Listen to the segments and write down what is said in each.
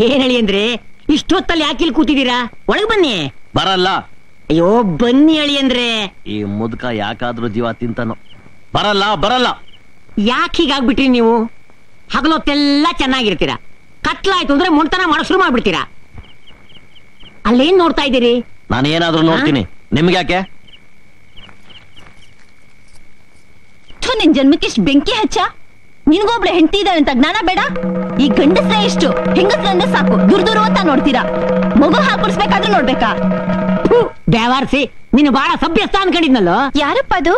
ಏನ್ ಹೇಳಿ ಅಂದ್ರೆ ಇಷ್ಟೊತ್ತಲ್ಲಿ ಯಾಕಿಲ್ ಕೂತಿದ್ದೀರಾ? ಒಳಗ್ ಬನ್ನಿ. ಬರಲ್ಲ. ಅಯ್ಯೋ ಬನ್ನಿ ಹೇಳಿ ಅಂದ್ರೆ. ಈ ಮುದುಕ ಯಾಕಾದ್ರೂ ಜೀವ ತಿಂತಾನೋ. ಬರಲ್ಲ ಬರಲ್ಲ. ಯಾಕೆ ಹೀಗಾಗ್ಬಿಟ್ರಿ ನೀವು? ಹಗಲೊತ್ತೆಲ್ಲ ಚೆನ್ನಾಗಿರ್ತೀರಾ, ಕತ್ಲಾಯ್ತು ಅಂದ್ರೆ ಮೊಂಟನ ಮಾಡೋ ಶುರು ಮಾಡ್ಬಿಡ್ತೀರಾ. ಅಲ್ಲೇನ್ ನೋಡ್ತಾ ಇದ್ದೀರಿ? ನಾನು ಏನಾದ್ರೂ ನೋಡ್ತೀನಿ, ನಿಮ್ಗೆ ಯಾಕೆ? ನಿನ್ ಜನ್ಮಕ್ಕೆ ಇಷ್ಟು ಬೆಂಕಿ ಹಚ್ಚ. ನಿನ್ಗೊಬ್ಳೆ ಹೆಂಡತಿ ಇದ್ದಾಳೆ ಅಂತ ಜ್ಞಾನ ಬೇಡ? ಈ ಗಂಡಸ್ರೆ ಎಷ್ಟು ಹೆಂಗಸ್ರಂದ್ರೆ ಸಾಕು ದುರ್ದುರು ಅಂತ ನೋಡ್ತೀರಾ. ಮಗು ಹಾಲು ಕುಡಿಸ್ಬೇಕಾದ್ರೂ ನೋಡ್ಬೇಕಾ? ದೇವಾರ್ಸಿ, ನೀನು ಬಹಳ ಸಭ್ಯಸ್ಥ ಅನ್ಕೊಂಡಿದ್ನಲ್ಲೋ. ಯಾರಪ್ಪ ಅದು?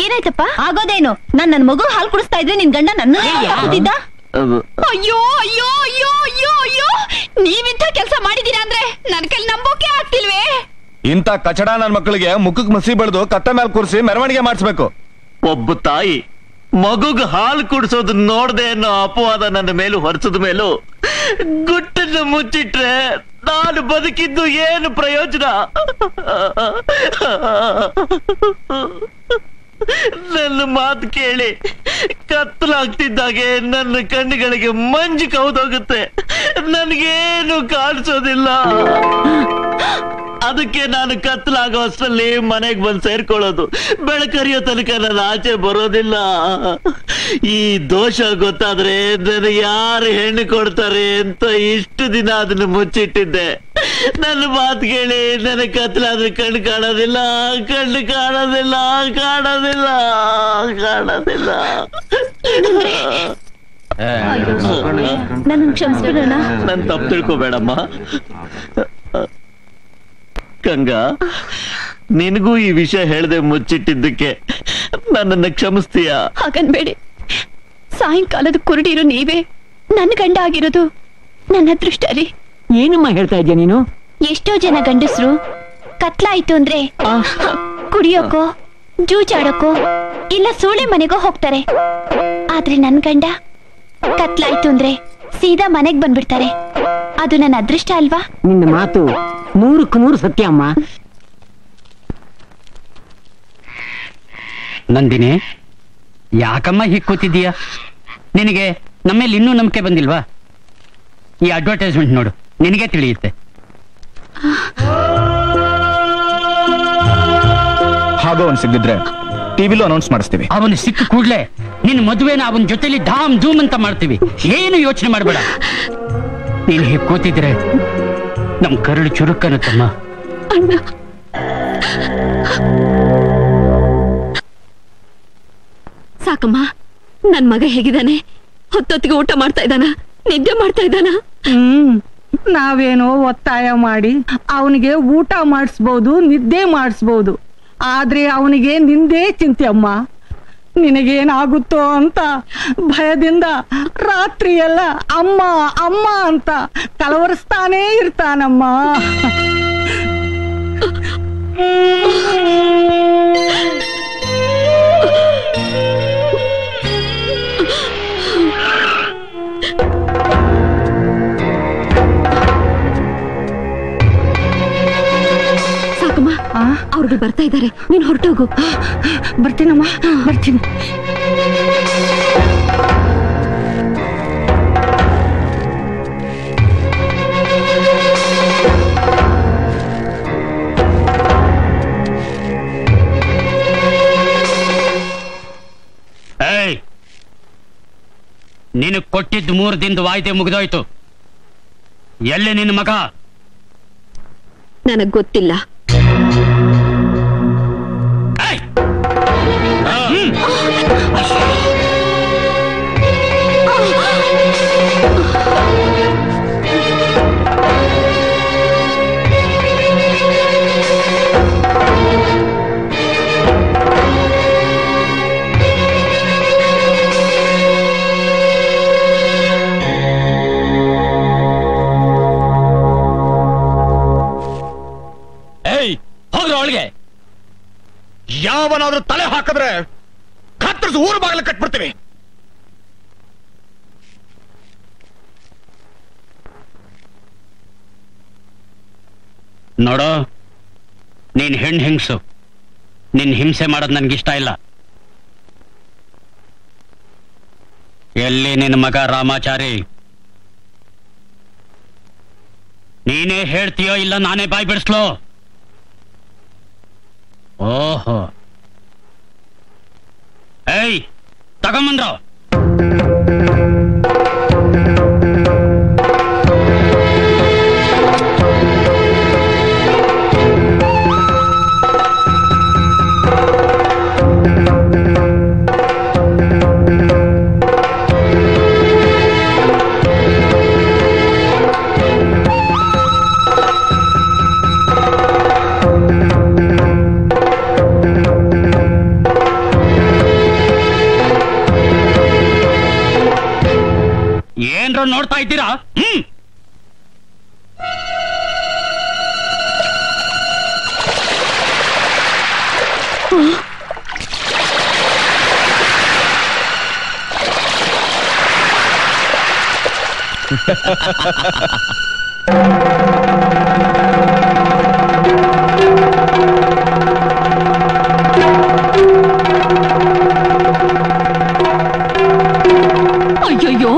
ಏನಾಯ್ತಪ್ಪ? ಆಗೋದೇನು? ನನ್ನ ಮಗು ಹಾಲು ಕುಡಿಸ್ತಾ ಇದ್ರೆ ನಿನ್ ಗಂಡ ನನ್ನ ಕೂತಿದ್ದ? ಅಯ್ಯೋ ಅಯ್ಯೋ ಅಯ್ಯೋ ಅಯ್ಯೋ ಅಯ್ಯೋ, ನೀವಿಂತ ಕೆಲಸ ಮಾಡಿದೀರಾ ಅಂದ್ರೆ ನನ್ ಕೈಲಿ ನಂಬೋಕೆ ಆಗ್ತಿಲ್ವೇ. ಇಂಥ ಕಚಡ ನನ್ ಮಕ್ಕಳಿಗೆ ಮುಖಕ್ಕೆ ಮಸಿ ಬೆಳೆದು ಕತ್ತ ಮೇಲೆ ಕೂರಿಸಿ ಮೆರವಣಿಗೆ ಮಾಡಿಸ್ಬೇಕು. ಒಬ್ಬ ತಾಯಿ ಮಗುಗ್ ಹಾಲು ಕುಡಿಸೋದು ನೋಡ್ದೆ ಅನ್ನೋ ಅಪವಾದ ನನ್ನ ಮೇಲೂ ಹೊರಸದ ಮೇಲೂ ಗುಟ್ಟನ್ನು ಮುಚ್ಚಿಟ್ರೆ ನಾನು ಬದುಕಿದ್ದು ಏನು ಪ್ರಯೋಜನ? ನನ್ನ ಮಾತು ಕೇಳಿ ಕತ್ತಲಾಗ್ತಿದ್ದಾಗೆ ನನ್ನ ಕಣ್ಣುಗಳಿಗೆ ಮಂಜು ಕೌದೋಗುತ್ತೆ, ನನ್ಗೇನು ಕಾಣಿಸೋದಿಲ್ಲ. ಅದಕ್ಕೆ ನಾನು ಕತ್ತಲಾಗೋ ಅಷ್ಟರಲ್ಲಿ ಮನೆಗೆ ಬಂದು ಸೇರ್ಕೊಳ್ಳೋದು. ಬೆಳಕರಿಯೋ ತನಕ ನಾನು ಆಚೆ ಬರೋದಿಲ್ಲ. ಈ ದೋಷ ಗೊತ್ತಾದ್ರೆ ನನಗೆ ಯಾರು ಹೆಣ್ಣು ಕೊಡ್ತಾರೆ ಅಂತ ಇಷ್ಟು ದಿನ ಅದನ್ನು ಮುಚ್ಚಿಟ್ಟಿದ್ದೆ. ನನ್ನ ಮಾತು ಕೇಳಿ ನನಗೆ ಕತ್ತಲಾದ್ರೆ ಕಣ್ಣು ಕಾಣೋದಿಲ್ಲ, ಕಣ್ಣು ಕಾಣೋದಿಲ್ಲ, ಕಾಣೋದಿಲ್ಲ, ಕಾಣೋದಿಲ್ಲ. ನನ್ನ ಕ್ಷಮಿಸ್ಬಿಡೋಣ. ನನ್ ತಪ್ಪು ತಿಳ್ಕೊಬೇಡಮ್ಮ. ಗಂಗಾ, ನಿನಗೂ ಈ ವಿಷಯ ಹೇಳ್ದೆ ಮುಚ್ಚಿಟ್ಟಿದ್ದಕ್ಕೆ ನನ್ನನ್ನ ಕ್ಷಮಿಸ್ತೀಯ? ಹಾಗನ್ಬೇಡಿ. ಸಾಯಂಕಾಲದ ಕುರುಡಿರೋ ನೀವೇ ನನ್ನ ಗಂಡ ಆಗಿರೋದು ನನ್ನ ಅದೃಷ್ಟ ರೀ. ಏನಮ್ಮ ಹೇಳ್ತಾ ಇದ್ಯಾ ನೀನು? ಎಷ್ಟೋ ಜನ ಗಂಡಸ್ರು ಕತ್ಲಾಯ್ತು ಅಂದ್ರೆ ಕುಡಿಯೋಕೋ ಜೂಜಾಡೋಕೋ ಇಲ್ಲ ಸೂಳೆ ಮನೆಗೋ ಹೋಗ್ತಾರೆ. ಆದ್ರೆ ನನ್ ಗಂಡ ಕತ್ಲಾಯ್ತು ಅಂದ್ರೆ ಸೀದಾ ಮನೆಗ್ ಬಂದ್ಬಿಡ್ತಾರೆ. ಅದು ನನ್ನ ಅದೃಷ್ಟ ಅಲ್ವಾ? ನಿನ್ನ ಮಾತು 100ಕ್ಕೆ 100 ಸತ್ಯ ಅಮ್ಮ. ನಂದಿನಿ, ಯಾಕಮ್ಮ ಹೀಗೆ ಕೂತಿದ್ದೀಯ? ನಿನಗೆ ನಮ್ಮೇಲೆ ಇನ್ನೂ ನಂಬಿಕೆ ಬಂದಿಲ್ವಾ? ಈ ಅಡ್ವರ್ಟೈಸ್ಮೆಂಟ್ ನೋಡು, ನಿನಗೆ ತಿಳಿಯುತ್ತೆ. ಹಾಗೋ ಅವನು ಸಿಕ್ಕಿದ್ರೆ ಟಿವಿಲೂ ಅನೌನ್ಸ್ ಮಾಡಿಸ್ತೀವಿ. ಅವನು ಸಿಕ್ಕ ಕೂಡ್ಲೆ ನಿನ್ನ ಮದುವೆನ ಅವನ ಜೊತೆಲಿ ಧಾಮ್ ಧೂಮ್ ಅಂತ ಮಾಡ್ತೀವಿ. ಏನು ಯೋಚನೆ ಮಾಡಬೇಡ. ನೀನು ಹೀಗೆ ಕೂತಿದ್ರೆ ನಮ್ ಕರಳು ಚುರುಕನ್ನುತ್ತಮ್ಮ. ಸಾಕಮ್ಮ, ನನ್ ಮಗ ಹೇಗಿದ್ದಾನೆ? ಹೊತ್ತೊತ್ತಿಗೆ ಊಟ ಮಾಡ್ತಾ ಇದ್ದಾನ? ನಿದ್ದೆ ಮಾಡ್ತಾ ಇದ್ದಾನ? ನಾವೇನೋ ಒತ್ತಾಯ ಮಾಡಿ ಅವನಿಗೆ ಊಟ ಮಾಡಿಸ್ಬೋದು, ನಿದ್ದೆ ಮಾಡಿಸ್ಬೋದು. ಆದ್ರೆ ಅವನಿಗೆ ನಿಂದೇ ಚಿಂತೆ ಅಮ್ಮ. ನಿನಗೇನಾಗುತ್ತೋ ಅಂತ ಭಯದಿಂದ ರಾತ್ರಿ ಎಲ್ಲ ಅಮ್ಮ ಅಮ್ಮ ಅಂತ ಕಲವರಿಸ್ತಾನೇ ಇರ್ತಾನಮ್ಮ. ಸಾಕಮ್ಮ, ಅವ್ರಿಗೆ ಬರ್ತಾ ಇದ್ದಾರೆ, ನೀನ್ ಹೊರಟೋಗು. ಬರ್ತೀನಮ್ಮ, ಬರ್ತೀನಿ. ನೀನು ಕೊಟ್ಟಿದ್ದ 3 ದಿನದ ವಾಯ್ದೆ ಮುಗಿದೋಯ್ತು. ಎಲ್ಲಿ ನಿನ್ನ ಮಗ? ನನಗ್ ಗೊತ್ತಿಲ್ಲ. ಒಳಗೆ ಯಾವನಾದ್ರೂ ತಲೆ ಹಾಕಿದ್ರೆ ಕತ್ತರಿಸಿ ಊರು ಬಾಗಿಲು ಕಟ್ಬಿಡ್ತೀವಿ. ನೋಡೋ, ನೀನ್ ಹೆಂಗ್ಸು, ನಿನ್ ಹಿಂಸೆ ಮಾಡೋದು ನನ್ಗಿಷ್ಟ ಇಲ್ಲ. ಎಲ್ಲಿ ನಿನ್ನ ಮಗ ರಾಮಾಚಾರಿ? ನೀನೇ ಹೇಳ್ತೀಯೋ ಇಲ್ಲ ನಾನೇ ಬಾಯ್ ಬಿಡಿಸ್ಲೋ? ಓಹೋ, ಏಯ್ ತಗೊಂಬಂದ್ರ ಏನ್ರ ನೋಡ್ತಾ ಇದ್ದೀರಾ? ಅಯ್ಯಯ್ಯೋ,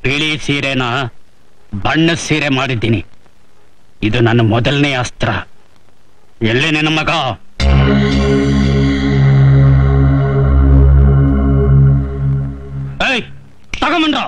ಬಿಳಿ ಸೀರೆನ ಬಣ್ಣದ ಸೀರೆ ಮಾಡಿದ್ದೀನಿ. ಇದು ನನ್ನ ಮೊದಲನೇ ಅಸ್ತ್ರ. ಎಲ್ಲಿ ನಿನ್ನ ಮಗ? ಏಯ್ ತಗೊಂಬಂದ್ರ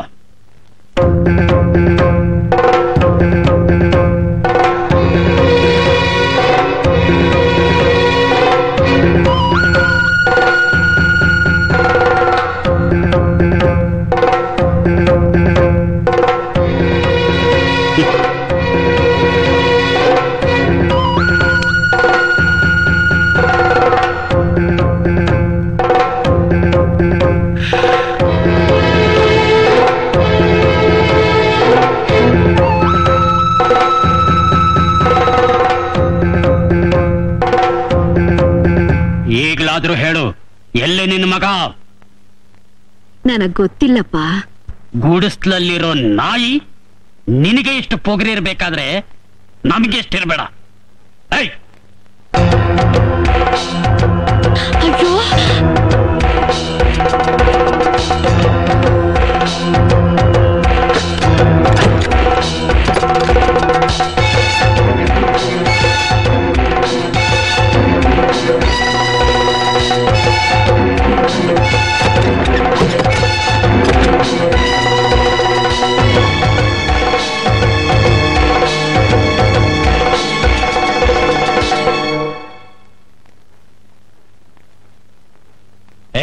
ಈಗ್ಲಾದ್ರೂ ಹೇಳು, ಎಲ್ಲಿ ನಿನ್ನ ಮಗ? ನನಗ್ ಗೊತ್ತಿಲ್ಲಪ್ಪ. ಗೂಡಿಸ್ಲಲ್ಲಿರೋ ನಾಯಿ ನಿನಗೆ ಇಷ್ಟು ಪೊಗರಿ ಇರ್ಬೇಕಾದ್ರೆ ನಮಗೆ ಎಷ್ಟಿರ್ಬೇಡ. ಏಯ್ ಅಯ್ಯೋ,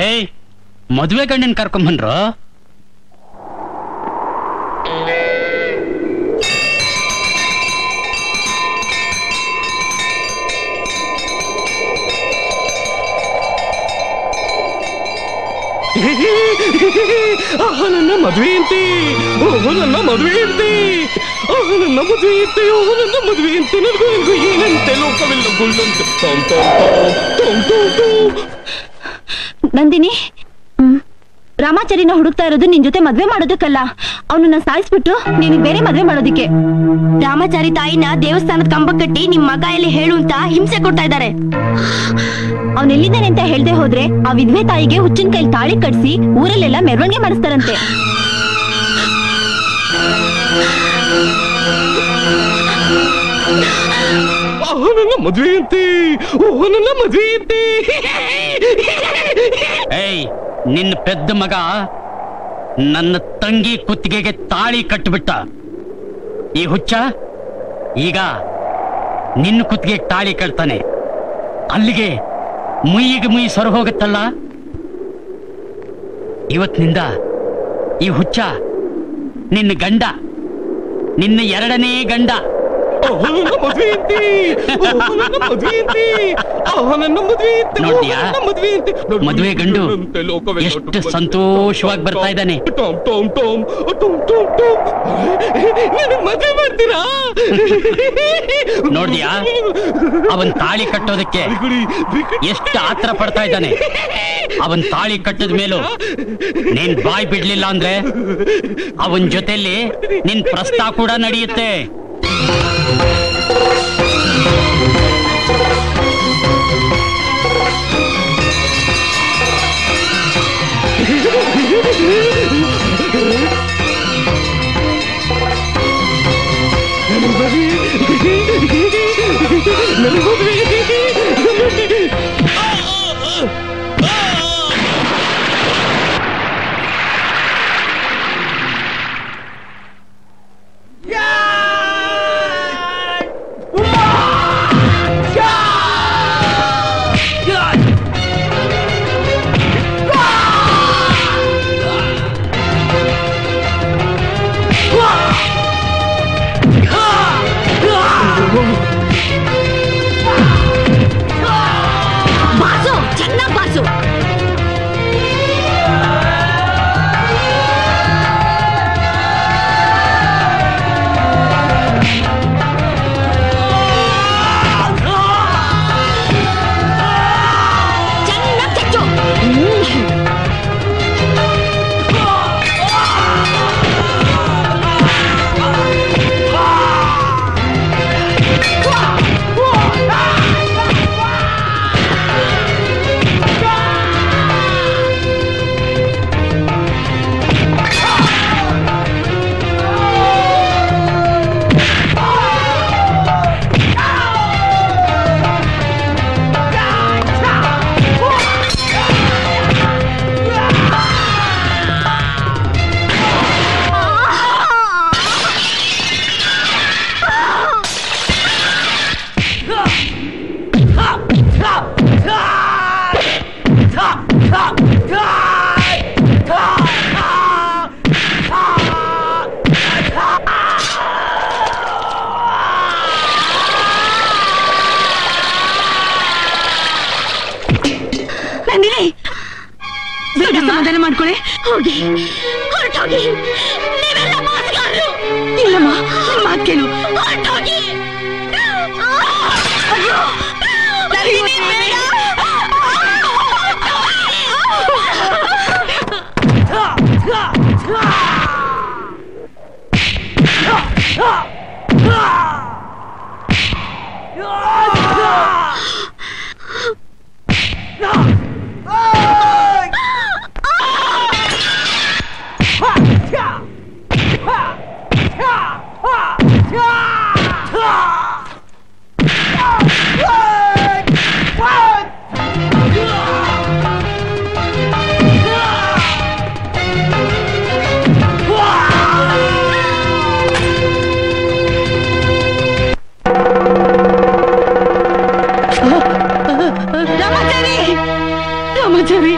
ಏಯ್ ಮದುವೆ ಗಂಡಿನ ಕರ್ಕೊಂಬನ್ರು. ನನ್ನ ಮದುವೆ ಅಂತೆ, ಓಹೋ ನನ್ನ ಮದುವೆ ಅಂತೆ, ಓಹೋ ನನ್ನ ಮದುವೆ ಅಂತೆ, ಓಹೋ ನನ್ನ ಮದುವೆ ಅಂತೆ, ನನಗೂ ಏನಂತೆ ಲೋಕವೆಲ್ಲ ಗುಳ್ಳಂತೆ. ನಂದಿನಿ, ರಾಮಾಚಾರಿನ ಹುಡುಕ್ತಾ ಇರೋದು ನಿನ್ ಜೊತೆ ಮದ್ವೆ ಮಾಡೋದಕ್ಕಲ್ಲ, ಅವನನ್ನ ಸಾಯಿಸ್ಬಿಟ್ಟು ನಿನಗೆ ಬೇರೆ ಮದ್ವೆ ಮಾಡೋದಿಕ್ಕೆ. ರಾಮಾಚಾರಿ ತಾಯಿನ ದೇವಸ್ಥಾನದ ಕಂಬ ಕಟ್ಟಿ ನಿಮ್ ಮಗ ಎಲ್ಲಿ ಹೇಳು ಅಂತ ಹಿಂಸೆ ಕೊಡ್ತಾ ಇದ್ದಾರೆ. ಅವನ್ ಎಲ್ಲಿದ್ದಾನೆ ಅಂತ ಹೇಳ್ದೆ ಹೋದ್ರೆ ಆ ವಿಧವೆ ತಾಯಿಗೆ ಹುಚ್ಚಿನ ಕೈಲಿ ತಾಳಿ ಕಟ್ಸಿ ಊರಲ್ಲೆಲ್ಲ ಮೆರವಣಿಗೆ ಮಾಡಿಸ್ತಾರಂತೆ. ಓಹೋ ನನ್ನ ಮದುವೆ ಅಂತೆ, ಓಹೋ ನನ್ನ ಮದುವೆ ಅಂತೆ. ಏಯ್ ನಿನ್ನ ಪೆದ್ದ ಮಗ ನನ್ನ ತಂಗಿ ಕುತ್ತಿಗೆಗೆ ತಾಳಿ ಕಟ್ಟಿಬಿಟ್ಟ. ಈ ಹುಚ್ಚ ಈಗ ನಿನ್ನ ಕುತ್ತಿಗೆಗೆ ತಾಳಿ ಕಟ್ತಾನೆ. ಅಲ್ಲಿಗೆ ಮುಯ್ಯಿಗೆ ಮುಯಿ ಸೊರ ಹೋಗುತ್ತಲ್ಲ. ಇವತ್ತಿನಿಂದ ಈ ಹುಚ್ಚ ನಿನ್ನ ಗಂಡ, ನಿನ್ನ ಎರಡನೇ ಗಂಡ. ನೋಡ್ತೀಯಾ, ಮದುವೆ ಗಂಡು ಎಷ್ಟು ಸಂತೋಷವಾಗಿ ಬರ್ತಾ ಇದ್ದಾನೆ. ನೋಡ್ತೀಯಾ, ಅವನ್ ತಾಳಿ ಕಟ್ಟೋದಕ್ಕೆ ಎಷ್ಟು ಆತರ ಪಡ್ತಾ ಇದ್ದಾನೆ. ಅವನ್ ತಾಳಿ ಕಟ್ಟದ ಮೇಲೂ ನೀನ್ ಬಾಯ್ ಬಿಡ್ಲಿಲ್ಲ ಅಂದ್ರೆ ಅವನ್ ಜೊತೆಲಿ ನಿನ್ ಪ್ರಸ್ತಾವ ಕೂಡ ನಡೆಯುತ್ತೆ. ಸಮಾಧಾನ ಮಾಡ್ಕೊಳ್ಳಿ. ಹೋಗಿ ಹೊರಟೋಗಿ. ನೀವೆಲ್ಲ ಮಾತುಗಾರರು. ಇಲ್ಲಮ್ಮ, ನನ್ನ ಮಾತು ಕೇಳು. ಹೊರಟೋಗಿ. ಅಯ್ಯೋ, ನನಗೆ ಬೇಡ. ರಾಮಾಚಾರಿ,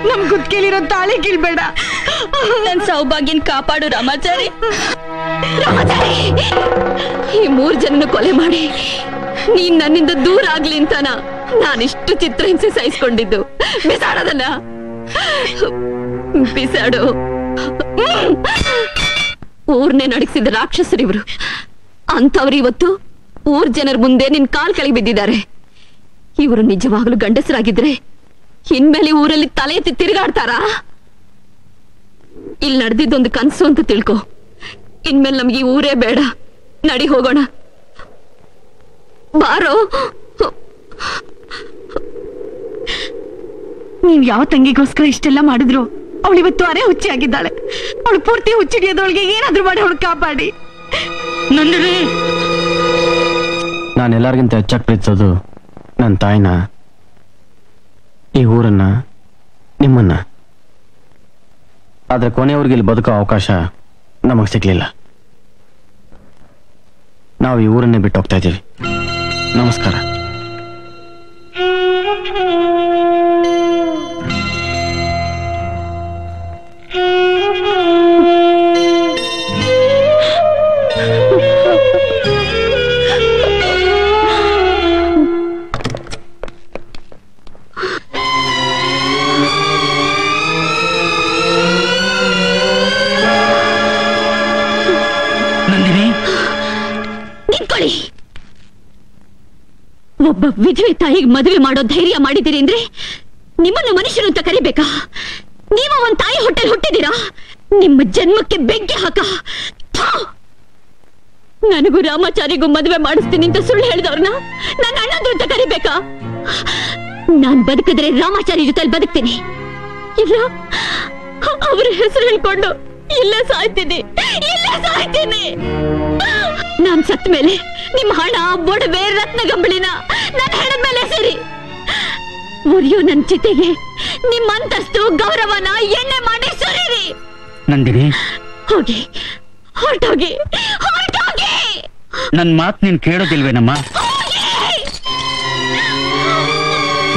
ನಮ್ ಗುತ್ತಿಗೆಲಿರೋ ತಾಳಿ ಕೀಳ್ಬೇಡ. ನನ್ ಸೌಭಾಗ್ಯನ್ ಕಾಪಾಡು ರಾಮಾಚಾರಿ. ರಾಮಾಚಾರಿ, ಈ 3 ಜನನ ಕೊಲೆ ಮಾಡಿ ನೀನ್ ನನ್ನಿಂದ ದೂರ ಆಗ್ಲಿ ಅಂತಾನ ನಾನಿಷ್ಟು ಚಿತ್ರಹಿಂಸೆ ಸಹಿಸ್ಕೊಂಡಿದ್ದು. ಬಿಸಾಡೋದನ್ನ ಬಿಸಾಡು. ಊರ್ನೇ ನಡಗಿಸಿದ ರಾಕ್ಷಸರಿವ್ರು. ಅಂತವ್ರು ಇವತ್ತು ಊರ್ ಜನರ ಮುಂದೆ ನಿನ್ ಕಾಲ್ ಕೆಳಗೆ ಬಿದ್ದಿದ್ದಾರೆ. ಇವರು ನಿಜವಾಗ್ಲೂ ಗಂಡಸರಾಗಿದ್ರೆ ಇನ್ಮೇಲೆ ಊರಲ್ಲಿ ತಲೆ ಎತ್ತಿ ತಿರುಗಾಡ್ತಾರಾ? ಇಲ್ಲಿ ನಡೆದಿದ್ದೊಂದು ಕನ್ಸು ಅಂತ ತಿಳ್ಕೊ. ಇನ್ಮೇಲೆ ನಮ್ಗೆ ಈ ಊರೇ ಬೇಡ. ನಡಿ ಹೋಗೋಣ. ಬಾರೋ. ನೀವ್ ಯಾವ ತಂಗಿಗೋಸ್ಕರ ಇಷ್ಟೆಲ್ಲ ಮಾಡಿದ್ರು ಅವಳಿವತ್ತು ಅರೆ ಹುಚ್ಚಿ ಆಗಿದ್ದಾಳೆ. ಅವಳು ಪೂರ್ತಿ ಹುಚ್ಚಿಡಿಯೋದೊಳಗೆ ಏನಾದ್ರೂ ಮಾಡಿ ಅವಳು ಕಾಪಾಡಿ. ನಂದಿನಿ, ನಾನೆಲ್ಲರಿಗಿಂತ ಹೆಚ್ಚಾಗಿ ಪ್ರೀತಿಸೋದು ನನ್ನ ತಾಯಿನ, ಈ ಊರನ್ನ, ನಿಮ್ಮನ್ನ. ಆದ್ರೆ ಕೊನೆಯವ್ರಿಗೆ ಇಲ್ಲಿ ಬದುಕೋ ಅವಕಾಶ ನಮಗ್ ಸಿಗ್ಲಿಲ್ಲ. ನಾವು ಈ ಊರನ್ನೇ ಬಿಟ್ಟು ಹೋಗ್ತಾ ಇದ್ದೀವಿ. ನಮಸ್ಕಾರ. ಒಬ್ಬ ವಿಧವೆ ತಾಯಿಗೆ ಮದುವೆ ಮಾಡೋ ಧೈರ್ಯ ಮಾಡಿದಿರಿ ಅಂದ್ರೆ ನಿಮ್ಮನ್ನು ಮನುಷ್ಯರು ಅಂತ ಕರಿಬೇಕಾ? ನೀವು ಒಂದ್ ತಾಯಿ ಹೊಟ್ಟೆಲ್ ಹುಟ್ಟಿದಿರಾ? ನಿಮ್ಮ ಜನ್ಮಕ್ಕೆ ಬೆಂಕಿ ಹಾಕ. ನನಗೂ ರಾಮಾಚಾರಿಗೂ ಮದುವೆ ಮಾಡಿಸ್ತೀನಿ ಅಂತ ಸುಳ್ಳು ಹೇಳಿದವ್ರನ್ನ ನನ್ನ ಅಣ್ಣಂದ್ರು ಅಂತ ಕರಿಬೇಕಾ? ನಾನ್ ಬದುಕಿದ್ರೆ ರಾಮಾಚಾರಿ ಜೊತೆಲಿ ಬದುಕ್ತೀನಿ, ಇಲ್ಲ ಅವ್ರ ಹೆಸರು ಹೇಳ್ಕೊಂಡು ಇಲ್ಲೇ ಸಾಯ್ತೀನಿ. ನಾನ್ ಸತ್ ಮೇಲೆ ನಿಮ್ಮ ಹಣ, ಒಡವೆ, ರತ್ನಗಂಬಳಿನ ನನ್ನ ಹೆಣ ಮೇಲೆ ಸೇರಿ ಉರಿಯೋ ನನ್ ಚಿತೆಗೆ ನಿಮ್ಮ ಅಂತಸ್ತು, ಗೌರವನ ಎಣ್ಣೆ ಮಾಡಿ ಸುರಿರಿ. ನಂದಿನಿ, ಹೋಗಿ, ಹೊರಟೋಗಿ. ನನ್ ಮಾತ್ ನೀನ್ ಕೇಳೋದಿಲ್ವೇನಮ್ಮ?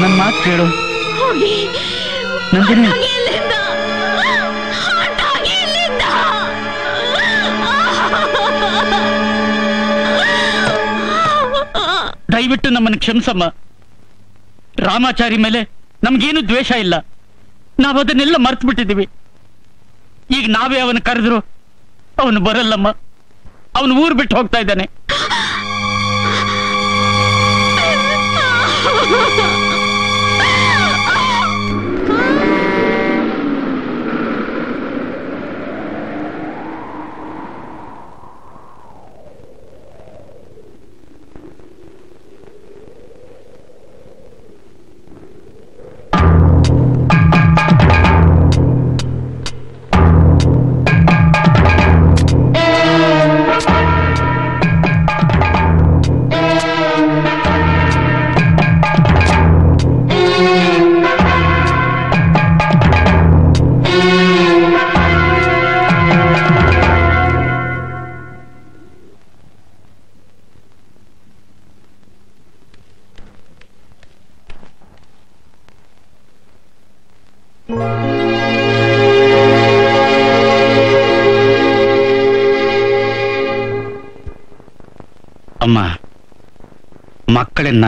ನನ್ ಮಾತ್ ಕೇಳು. ಹೋಗಿ ನಂದಿನಿ, ದಯವಿಟ್ಟು ನಮ್ಮನ್ನು ಕ್ಷಮಿಸಮ್ಮ. ರಾಮಾಚಾರಿ ಮೇಲೆ ನಮ್ಗೇನು ದ್ವೇಷ ಇಲ್ಲ. ನಾವು ಅದನ್ನೆಲ್ಲ ಮರ್ತು ಬಿಟ್ಟಿದ್ದೀವಿ. ಈಗ ನಾವೇ ಅವನು ಕರೆದ್ರು ಅವನು ಬರಲ್ಲಮ್ಮ. ಅವನು ಊರು ಬಿಟ್ಟು ಹೋಗ್ತಾ ಇದ್ದಾನೆ. ಅಮ್ಮ, ಮಕ್ಕಳನ್ನ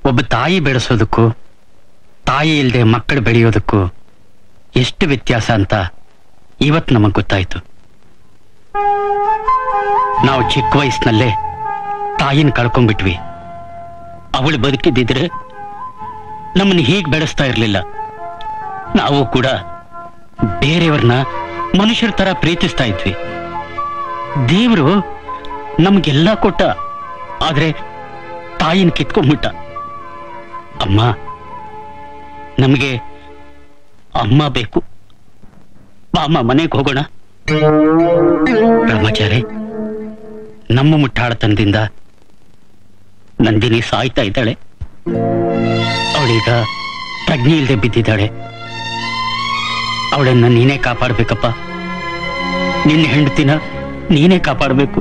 ಒಬ್ಬ ತಾಯಿ ಬೆಳೆಸೋದಕ್ಕೂ ತಾಯಿ ಇಲ್ಲದೆ ಮಕ್ಕಳು ಬೆಳೆಯೋದಕ್ಕೂ ಎಷ್ಟು ವ್ಯತ್ಯಾಸ ಅಂತ ಇವತ್ತು ನಮಗ್ ಗೊತ್ತಾಯ್ತು. ನಾವು ಚಿಕ್ಕ ವಯಸ್ಸಿನಲ್ಲೇ ತಾಯಿನ ಕಳ್ಕೊಂಡ್ಬಿಟ್ವಿ. ಅವಳು ಬದುಕಿದ್ದಿದ್ರೆ ನಮ್ಮನ್ನು ಹೀಗೆ ಬೆಳೆಸ್ತಾ ಇರ್ಲಿಲ್ಲ. ನಾವು ಕೂಡ ಬೇರೆಯವ್ರನ್ನ ಮನುಷ್ಯರ ತರ ಪ್ರೀತಿಸ್ತಾ ಇದ್ವಿ. ದೇವರು ನಮ್ಗೆಲ್ಲ ಕೊಟ್ಟ, ಆದ್ರೆ ತಾಯಿನ ಕಿತ್ಕೊಂಡ್ಬಿಟ್ಟ. ಅಮ್ಮ, ನಮಗೆ ಅಮ್ಮ ಬೇಕು. ಬಾಮ್ಮ ಮನೆಗೆ ಹೋಗೋಣ. ಬ್ರಹ್ಮಚಾರಿ, ನಮ್ಮ ಮುಟ್ಟಾಳತನದಿಂದ ನಂದಿನಿ ಸಾಯ್ತಾ ಇದ್ದಾಳೆ. ಅವಳೀಗ ಪ್ರಜ್ಞೆ ಇಲ್ಲದೆ ಬಿದ್ದಿದ್ದಾಳೆ. ಅವಳನ್ನ ನೀನೇ ಕಾಪಾಡ್ಬೇಕಪ್ಪ. ನಿನ್ನ ಹೆಂಡತಿನ ನೀನೇ ಕಾಪಾಡಬೇಕು.